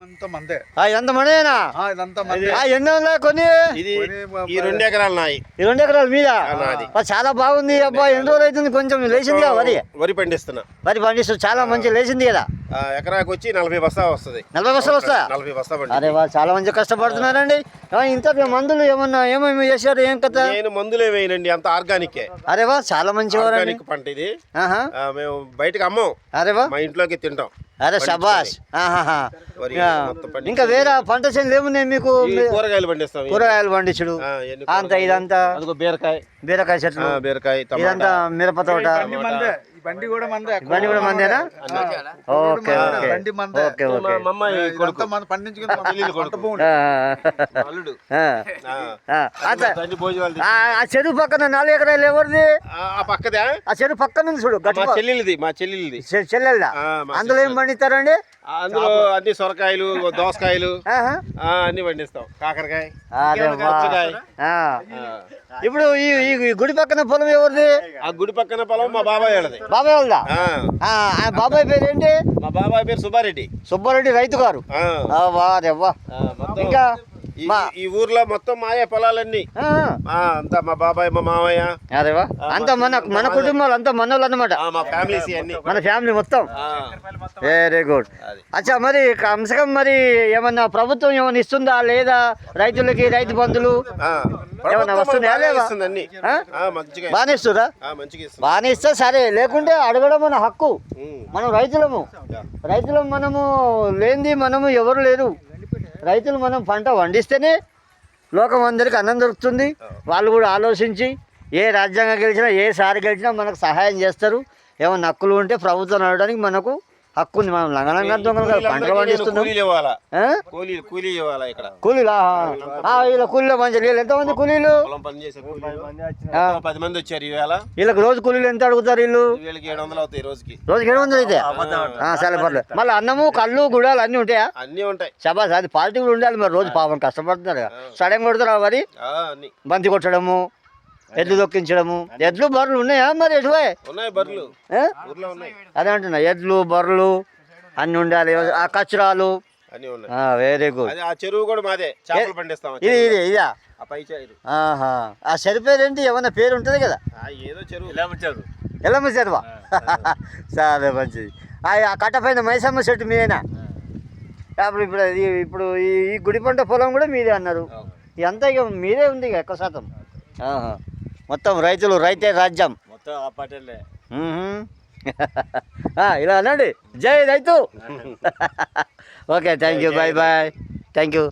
ఎంత మందేనా ఎన్ని ఉన్నాయి కొన్ని ఈ 2 ఎకరాలు నాయి. ఈ 2 ఎకరాల మీద చాలా బాగుంది అబ్బా. ఎన్ని రోజులు అవుతుంది? కొంచెం లేచింది కదా వరి పండిస్తున్నా. వరి పండిస్తూ చాలా మంచి లేచింది కదా. ఎకరాకి వచ్చి 40 బస్తా వస్తుంది. 40 బస్తాలు వస్తా? 40 బస్తా. అరే వాళ్ళు చాలా మంచి కష్టపడుతున్నారండి. ఇంత మందులు ఏమేమి చేశారు? ఏం కథ? నేను మందులు వేయనండి, అంత ఆర్గానిక్. అరే వా చాలా మంచి ఆర్గానిక్ పంట ఇది. మేము బయటకు అమ్మం. అరే వా మా ఇంట్లోకి తింటాం. అరే శబాష్. ఇంకా వేరే పంట చేనులు ఏమున్నాయి మీకు? కూరగాయలు పండిస్తాం. కూరగాయలు పండించుడు అంత ఇదంతా బీరకాయ చెట్లు, బీరకాయ, ఇదంతా మిరప తోట. బండి కూడా మందేనా? Okay okay okay. ఆ చెరువు పక్కన 4 ఎకరాలు ఎవరిది? పక్కదే. ఆ చెరువు పక్కన ఉంది చూడు. మా చెల్లెలిది. చెల్లెల్దా? అందులో ఏం పండిస్తారండి? అందులో అన్ని సొరకాయలు, దోసకాయలు అన్ని పండిస్తాం. కాకరకాయ. ఇప్పుడు ఈ గుడి పక్కన పొలం ఎవరిది? ఆ గుడి పక్కన పొలం మా బాబాయ్ వాళ్ళది. బాబాయ్ వాళ్ళదా? బాబాయ్ పేరు ఏంటి? మా బాబాయ్ పేరు సుబ్బారెడ్డి. సుబ్బారెడ్డి రైతు గారు. ఇంకా ఈ ఊర్లో మొత్తం మాయే పొలాలన్నీ అంతా మా బాబాయ్, మా మామయ్య. అరేవా అంతా మన కుటుంబాలు అంతా మనోళ్ళు అన్నమాట. మా ఫ్యామిలీస్ అన్ని, మన ఫ్యామిలీ మొత్తం. Very good. అచ్చా మరి కమ్సకం మరి ఏమన్నా ప్రభుత్వం ఏమన్నా ఇస్తుందా లేదా? రైతులకి రైతు బంధులు ఏమన్నా వస్తుందా? బాగానే ఇస్తురా? బాగానే ఇస్తా సరే, లేకుంటే అడగడం మన హక్కు. మనం రైతులము మనము లేనిది మనము ఎవరు లేరు. రైతులు మనం పంట పండిస్తేనే లోకం అందరికీ అన్నం దొరుకుతుంది. వాళ్ళు కూడా ఆలోచించి ఏ రాజ్యాంగం గెలిచినా ఏ సారి గెలిచినా మనకు సహాయం చేస్తారు. ఏమన్నా హక్కులు ఉంటే ప్రభుత్వం నడవడానికి మనకు హక్కు ఉంది. మనం లంగలంగా పంటలు పండిస్తున్నాం. కూలీలా? ఇలా కూలీలో మంచి ఎంతమంది కూలీలు? 10 మంది వచ్చారు. వీళ్ళకి రోజు కూలీలు ఎంత అడుగుతారు? వీళ్ళు 700 అవుతాయి రోజుకి 700 అయితే సరే పర్లేదు. మళ్ళీ అన్నము కళ్ళు గుడాలు అన్ని ఉంటాయా? అన్ని ఉంటాయి. శబాస్, అది పార్టీ కూడా ఉండాలి. మరి రోజు పాపం కష్టపడుతున్నారు కదా. సడన్ కొడతారా మరి? బంతి కొట్టడము, ఎడ్లు దొక్కించడము. ఎడ్లు బర్రెలు ఉన్నాయా మరి? ఉన్నాయి బర్రెలు. అదే అంటున్నా, ఎడ్లు బర్రెలు అన్ని ఉండాలి. ఆ కచరాలు వెరీ గుడ్. ఆ చెరువు కూడా మాదే. చేపలు పండిస్తాం. ఇదా? ఆ చెరువు పేరు ఏంటి? ఏమన్నా పేరు ఉంటుంది కదా? ఏదో చెరువు. ఎల్లమ్మ చెరువా? సరే మంచిది. ఆ కట్టపైన మైసమ్మ చెట్టు మీదేనా? ఇప్పుడు ఈ గుడి పంట పొలం కూడా మీదే అన్నారు. ఇదంతా ఇక మీదే ఉంది ఇక ఎక్కువ శాతం. మొత్తం రైతులు, రైతే రాజ్యం మొత్తం. ఇలా అనండి, జై రైతు. Okay, thank you, bye bye, thank you.